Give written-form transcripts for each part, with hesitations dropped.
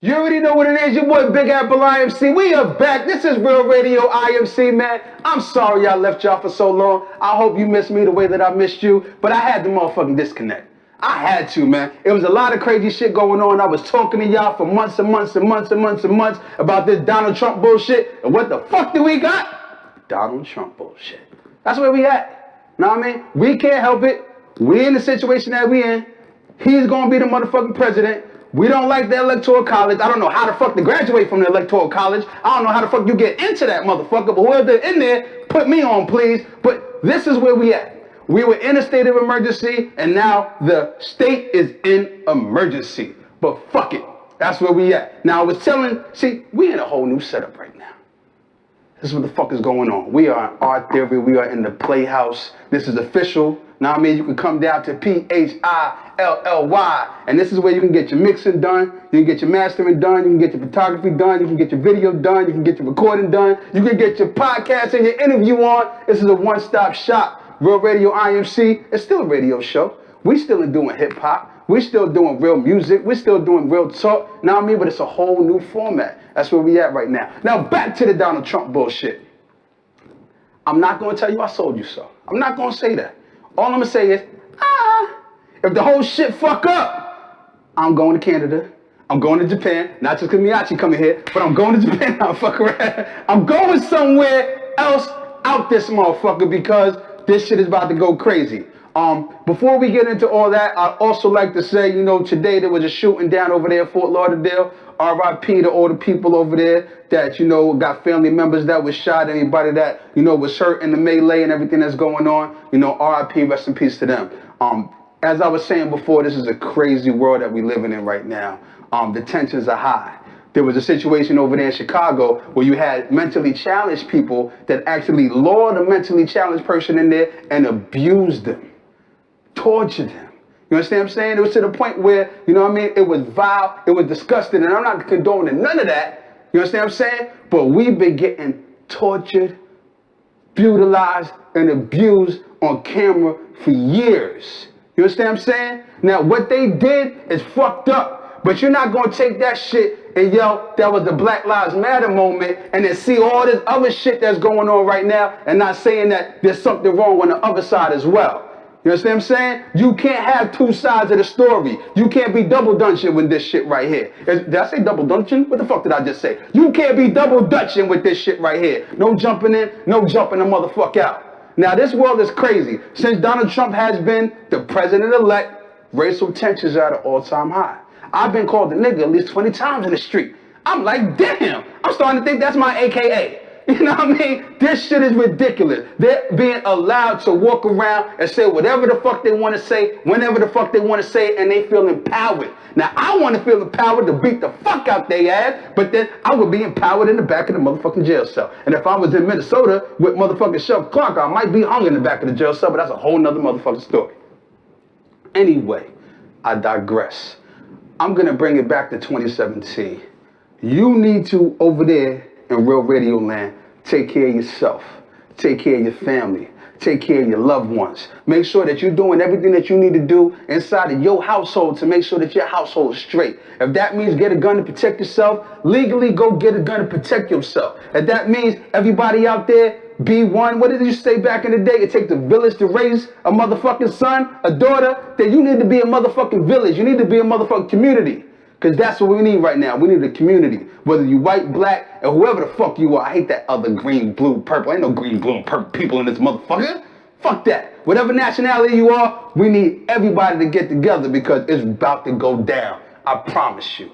You already know what it is, your boy Big Apple IMC. We are back. This is Real Radio IMC, man. I'm sorry I left y'all for so long. I hope you missed me the way that I missed you, but I had to motherfucking disconnect. I had to, man. It was a lot of crazy shit going on. I was talking to y'all for months and months and months and months and months about this Donald Trump bullshit. And what the fuck do we got? Donald Trump bullshit. That's where we at. Know what I mean? We can't help it. We in the situation that we in. He's gonna be the motherfucking president. We don't like the electoral college. I don't know how the fuck to graduate from the electoral college. I don't know how the fuck you get into that motherfucker, but whoever in there, put me on, please. But this is where we at. We were in a state of emergency, and now the state is in emergency. But fuck it. That's where we at. Now, I was telling, see, we in a whole new setup right now. This is what the fuck is going on. We are in R-theory. We are in the Playhouse. This is official. Now, I mean, you can come down to PHILLY, and this is where you can get your mixing done, you can get your mastering done, you can get your photography done, you can get your video done, you can get your recording done, you can get your podcast and your interview on. This is a one-stop shop. Real Radio IMC, it's still a radio show. We still doing hip-hop. We still doing real music. We still doing real talk. Now I mean, but it's a whole new format. That's where we at right now. Now back to the Donald Trump bullshit. I'm not going to tell you I sold you so. I'm not going to say that. All I'm going to say is, if the whole shit fuck up, I'm going to Canada. I'm going to Japan. Not just because Miyachi coming here, but I'm going to Japan. I'm fucking around. I'm going somewhere else out this motherfucker because this shit is about to go crazy. Before we get into all that, I'd also like to say, you know, today there was a shooting down over there at Fort Lauderdale. R.I.P. to all the people over there that, you know, got family members that was shot, anybody that, you know, was hurt in the melee and everything that's going on. You know, R.I.P. rest in peace to them. As I was saying before, this is a crazy world that we're living in right now. The tensions are high. There was a situation over there in Chicago where you had mentally challenged people that actually lured a mentally challenged person in there and abused them, tortured them. You understand what I'm saying? It was to the point where, you know what I mean, it was vile, it was disgusting, and I'm not condoning none of that. You understand what I'm saying? But we've been getting tortured, brutalized, and abused on camera for years. You understand what I'm saying? Now, what they did is fucked up, but you're not going to take that shit and yell, that was the Black Lives Matter moment, and then see all this other shit that's going on right now and not saying that there's something wrong on the other side as well. You understand what I'm saying? You can't have two sides of the story. You can't be double dutching with this shit right here. Did I say double dutching? What the fuck did I just say? You can't be double dutching with this shit right here. No jumping in, no jumping the motherfucker out. Now this world is crazy. Since Donald Trump has been the president-elect, racial tensions are at an all-time high. I've been called a nigga at least 20 times in the street. I'm like, damn. I'm starting to think that's my AKA. You know what I mean? This shit is ridiculous. They're being allowed to walk around and say whatever the fuck they want to say, whenever the fuck they want to say, and they feel empowered. Now, I want to feel empowered to beat the fuck out their ass, but then I would be empowered in the back of the motherfucking jail cell. And if I was in Minnesota with motherfucking Sheriff Clark, I might be hung in the back of the jail cell, but that's a whole nother motherfucking story. Anyway, I digress. I'm going to bring it back to 2017. You need to, over there in Real Radio Land, take care of yourself, take care of your family, take care of your loved ones. Make sure that you're doing everything that you need to do inside of your household to make sure that your household is straight. If that means get a gun to protect yourself, legally go get a gun to protect yourself. If that means everybody out there, be one. What did you say back in the day? It takes a village to raise a motherfucking son, a daughter. Then you need to be a motherfucking village. You need to be a motherfucking community. Because that's what we need right now. We need a community. Whether you white, black, or whoever the fuck you are. I hate that other green, blue, purple. Ain't no green, blue, and purple people in this motherfucker. Fuck that. Whatever nationality you are, we need everybody to get together because it's about to go down. I promise you.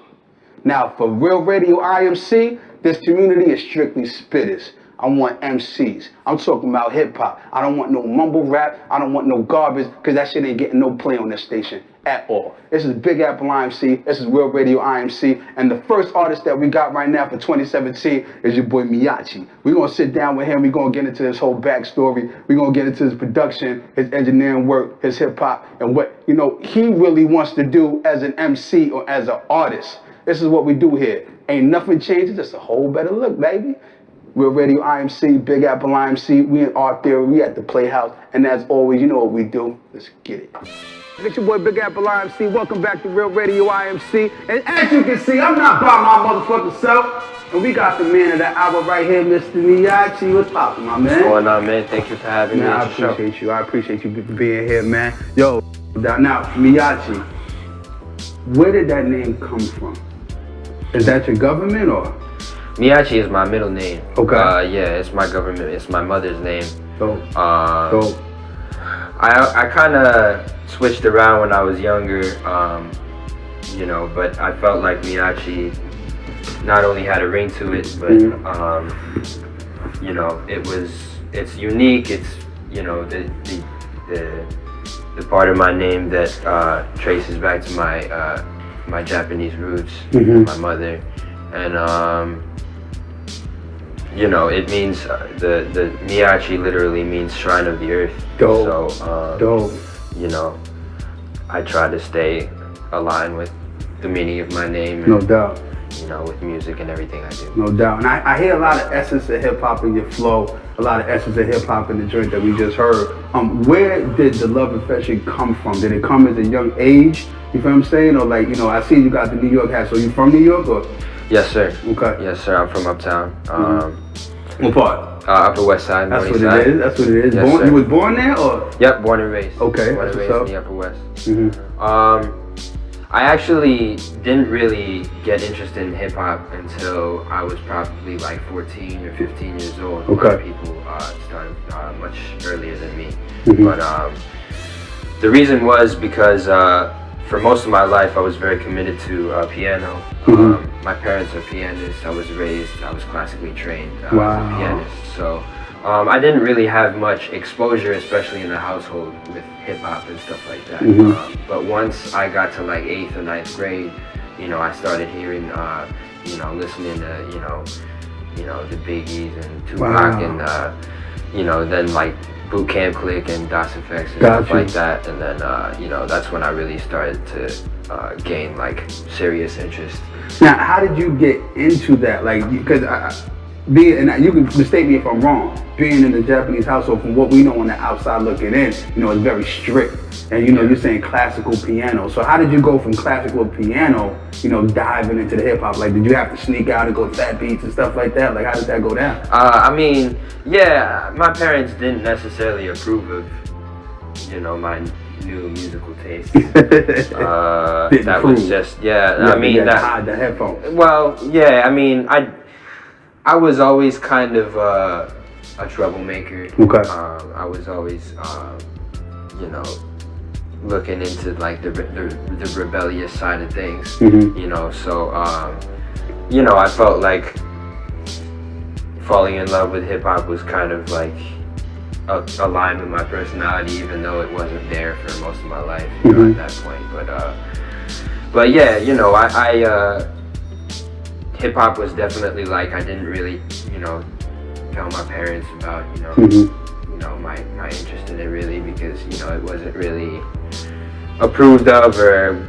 Now, for Real Radio IMC, this community is strictly spitters. I want MCs. I'm talking about hip-hop. I don't want no mumble rap. I don't want no garbage because that shit ain't getting no play on this station at all. This is Big Apple IMC. This is Real Radio IMC. And the first artist that we got right now for 2017 is your boy Miyachi. We're going to sit down with him. We're going to get into his whole backstory. We're going to get into his production, his engineering work, his hip-hop, and what, you know, he really wants to do as an MC or as an artist. This is what we do here. Ain't nothing changes. Just a whole better look, baby. Real Radio IMC, Big Apple IMC, we in R-Theory, we at the Playhouse, and as always, you know what we do. Let's get it. It's your boy Big Apple IMC. Welcome back to Real Radio IMC. And as you can see, I'm not by my motherfucking self. And we got the man of the hour right here, Mr. Miyachi. What's poppin', my man? What's going on, man? Thank you for having me. I appreciate you. I appreciate you being here, man. Yo, now, Miyachi, where did that name come from? Is that your government or? Miyachi is my middle name. Okay. Yeah, it's my government. It's my mother's name. Dope. I kind of switched around when I was younger, you know, but I felt like Miyachi not only had a ring to it, but you know, it's unique. It's, you know, the part of my name that traces back to my Japanese roots, my mother, and you know, it means the Miyachi literally means shrine of the earth. Dope. So you know, I try to stay aligned with the meaning of my name. No doubt. You know, with music and everything I do. No doubt. And I hear a lot of essence of hip hop in your flow, a lot of essence of hip hop in the joint that we just heard. Where did the love affection come from? Did it come at a young age? You feel what I'm saying? Or like, you know, I see you got the New York hat. So you from New York or? Yes, sir. Okay. Yes, sir. I'm from Uptown. What part? Upper West Side. That's what it is. That's what it is. Yes, You was born there or? Yep, born and raised. Okay. Born and raised in the Upper West. I actually didn't really get interested in hip hop until I was probably like 14 or 15 years old. Okay. A lot of people started much earlier than me. But the reason was because for most of my life I was very committed to piano. My parents are pianists. I was classically trained as a pianist. So I didn't really have much exposure, especially in the household with hip hop and stuff like that. But once I got to like 8th or 9th grade, you know, I started hearing, you know, listening to, you know, the Biggies and Tupac and, you know, then like Boot Camp Click and Das Effects and stuff like that. And then, you know, that's when I really started to gain like serious interest. Now, how did you get into that? Like, because and you can mistake me if I'm wrong, being in the Japanese household, from what we know on the outside looking in, you know, it's very strict. And you know, you're saying classical piano. So how did you go from classical piano, you know, diving into the hip hop? Like, did you have to sneak out and go fat beats and stuff like that? Like, how did that go down? I mean, yeah, my parents didn't necessarily approve of, you know, my new musical taste. That was just, I mean, that hide the headphones. Well, yeah, I mean, I was always kind of a troublemaker. Okay. I was always, you know, looking into like the rebellious side of things. You know, so you know, I felt like falling in love with hip hop was kind of like aligned with my personality, even though it wasn't there for most of my life, you know, at that point. But yeah, you know, I hip hop was definitely like, I didn't really, you know, tell my parents about, you know, my interest in it really, because, you know, it wasn't really approved of or,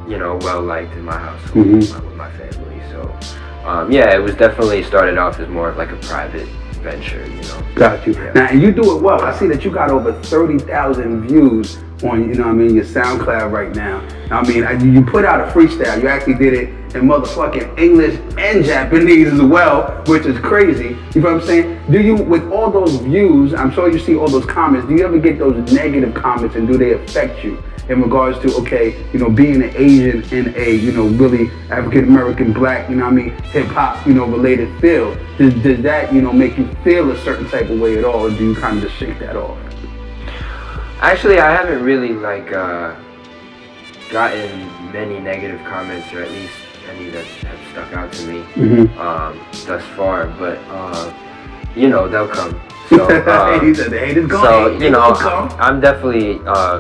you know, well liked in my household with my family. So yeah, it was definitely started off as more of like a private venture, you know. Got you. Yeah. Now, and you do it well. I see that you got over 30,000 views on, you know what I mean, your SoundCloud right now. I mean, you put out a freestyle. You actually did it in motherfucking English and Japanese as well, which is crazy. You know what I'm saying? Do you, with all those views, I'm sure you see all those comments, do you ever get those negative comments, and do they affect you in regards to, okay, you know, being an Asian in a, you know, really African-American, black, you know what I mean, hip-hop, you know, related field? Does that, you know, make you feel a certain type of way at all, or do you kind of just shake that off? Actually, I haven't really like gotten many negative comments, or at least any that have stuck out to me thus far. But you know, they'll come. So he said the haters gone. So you know, I'm definitely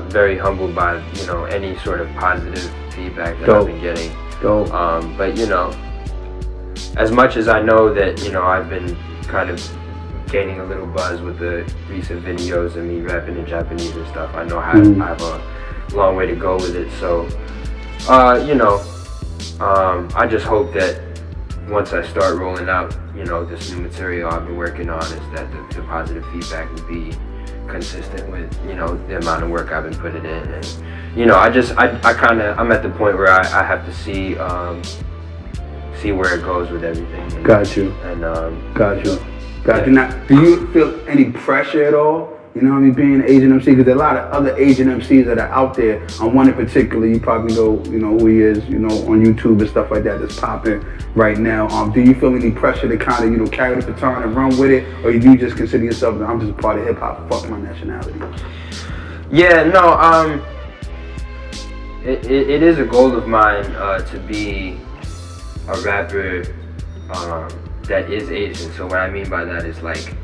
very humbled by, you know, any sort of positive feedback that I've been getting. But you know, as much as I know that, you know, I've been kind of gaining a little buzz with the recent videos of me rapping in Japanese and stuff, I know I have a long way to go with it. So, you know, I just hope that once I start rolling out, you know, this new material I've been working on, is that the positive feedback will be consistent with, you know, the amount of work I've been putting in, and, you know, I'm at the point where I have to see where it goes with everything. Got you. And got you. Now, do you feel any pressure at all? You know what I mean, being an Asian MC, because there are a lot of other Asian MCs that are out there. On one in particular, you probably know, who he is, on YouTube and stuff like that, that's popping right now. Do you feel any pressure to kind of, carry the baton and run with it, or do you just consider yourself, I'm just a part of hip hop, fuck my nationality? Yeah, no, it is a goal of mine to be a rapper that is Asian. So what I mean by that is, like,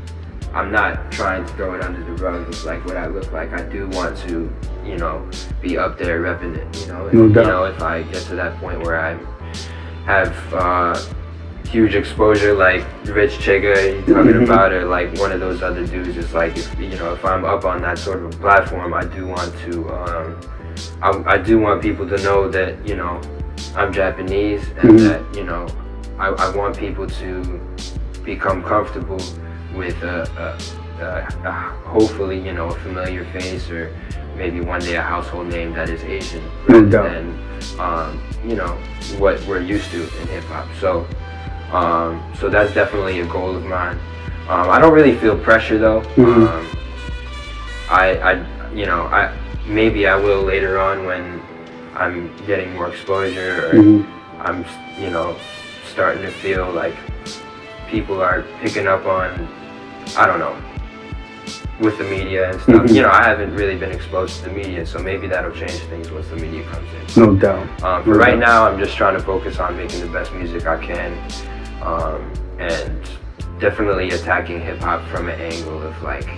I'm not trying to throw it under the rug. It's like what I look like. I do want to, be up there repping it. No doubt. If I get to that point where I have huge exposure, like Rich Chigga you're talking about, or like one of those other dudes, it's like if I'm up on that sort of platform, I do want to. I do want people to know that I'm Japanese, and that I want people to become comfortable with hopefully a familiar face, or maybe one day a household name that is Asian, rather than what we're used to in hip hop. So that's definitely a goal of mine. I don't really feel pressure though. Maybe I will later on when I'm getting more exposure, or I'm starting to feel like people are picking up on, I don't know, with the media and stuff. I haven't really been exposed to the media, so maybe that'll change things once the media comes in. No doubt. But right now, I'm just trying to focus on making the best music I can, and definitely attacking hip hop from an angle of like,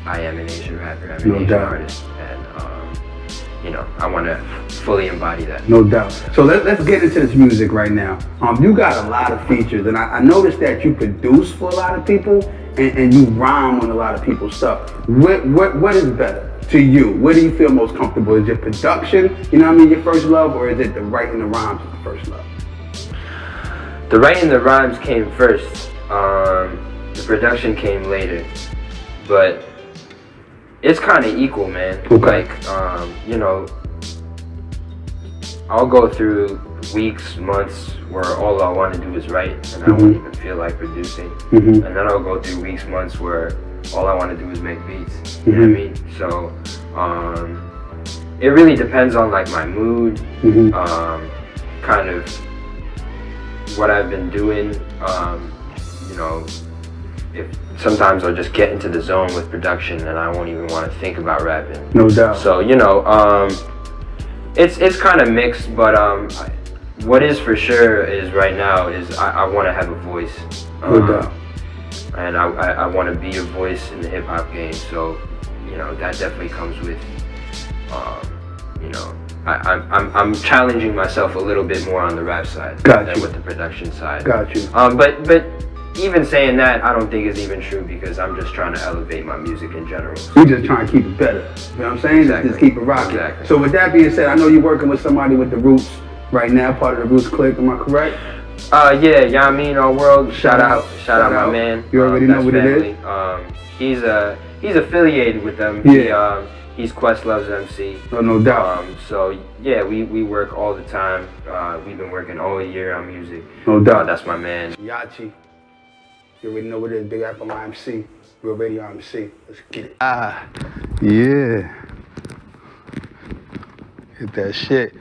I am an Asian rapper, I'm an Asian artist, and I want to fully embody that. No doubt. So let's get into this music right now. You got a lot of features, and I noticed that you produce for a lot of people, and you rhyme on a lot of people's stuff. What is better to you? Where do you feel most comfortable? Is it production, your first love, or is it the writing the rhymes is the first love? The writing the rhymes came first. The production came later, but it's kind of equal, man. Okay. Like, I'll go through weeks, months where all I want to do is write, and I won't even feel like producing. And then I'll go through weeks, months where all I want to do is make beats. You know what I mean? So, it really depends on like my mood, kind of what I've been doing. If sometimes I'll just get into the zone with production and I won't even want to think about rapping. No doubt. So it's kind of mixed, but what is for sure is right now is I want to have a voice. No doubt. And I want to be a voice in the hip hop game. So that definitely comes with I'm challenging myself a little bit more on the rap side than with the production side. Got you. But even saying that, I don't think is even true, because I'm just trying to elevate my music in general. You're just trying to keep it better. You know what I'm saying? Exactly. Just keep it rocking. Exactly. So with that being said, I know you're working with somebody with the Roots right now, part of the Roots clique. Am I correct? Yeah, Yamin, our world. Shout out my man. You already know what family. It is. He's affiliated with them. Yeah. He's Questlove's MC. Oh, no doubt. So yeah, we work all the time. We've been working all year on music. No doubt. That's my man. Miyachi. You already know what it is. Big Apple IMC. RealRadioIMC. Let's get it. Yeah. Hit that shit.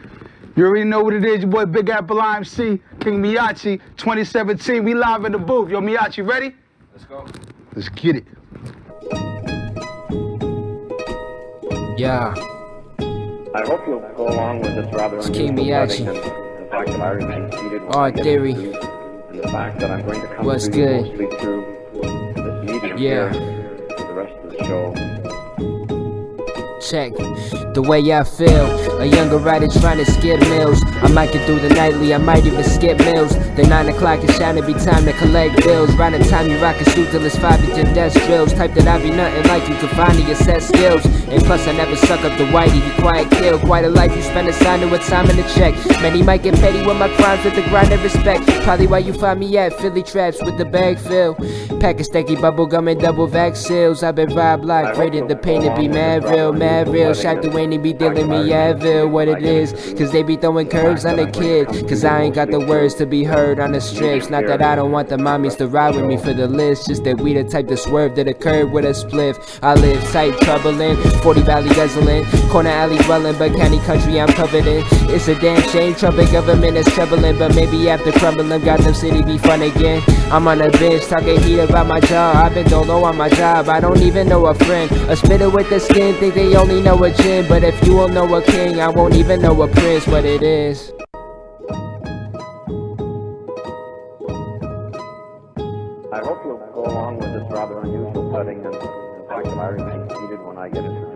You already know what it is. Your boy Big Apple IMC. King Miyachi. 2017. We live in the booth. Yo, Miyachi, ready? Let's go. Let's get it. Yeah. I hope you'll go along with this rather King Miyachi. The fact that I remain seated R-theory. and the fact that I'm going to come What's through good? mostly through this medium Yeah. here for the rest of the show. Check the way I feel. A younger writer trying to skip meals. I might get through the nightly, I might even skip meals. Then 9 o'clock is trying to be time to collect bills. Round the time you rock a suit till it's 5 to 10 desk drills. Type that I be nothing like you can find in your set skills. And plus I never suck up the whitey, you quiet kill. Quite a life you spend assigned to a time in the check. Many might get petty with my crimes with the grind and respect. Probably why you find me at Philly traps with the bag filled. Pack of sticky bubble gum and double vac seals. I've been robbed like rated the pain to be mad real, mad mad real. Shot the way they be dealing me Advil, what it is. Cause they be throwing curves on the kid. Cause I ain't got the words to be heard on the strips. Not that I don't want the mommies to ride with me for the list. Just that we the type to swerve to the curb with a spliff. I live tight, troubling, 40 Valley guzzling, corner alley dwelling, but county country I'm covered in. It's a damn shame, trumpet government is troubling, but maybe after crumbling, Gotham City be fun again. I'm on a bench, talking heat about my job. I've been dolo on my job, I don't even know a friend. A spitter with the skin, think they only know a gin. But if you will know a king, I won't even know a prince, what it is. I hope you'll go along with this rather unusual setting and the fact that I remain seated when I get it.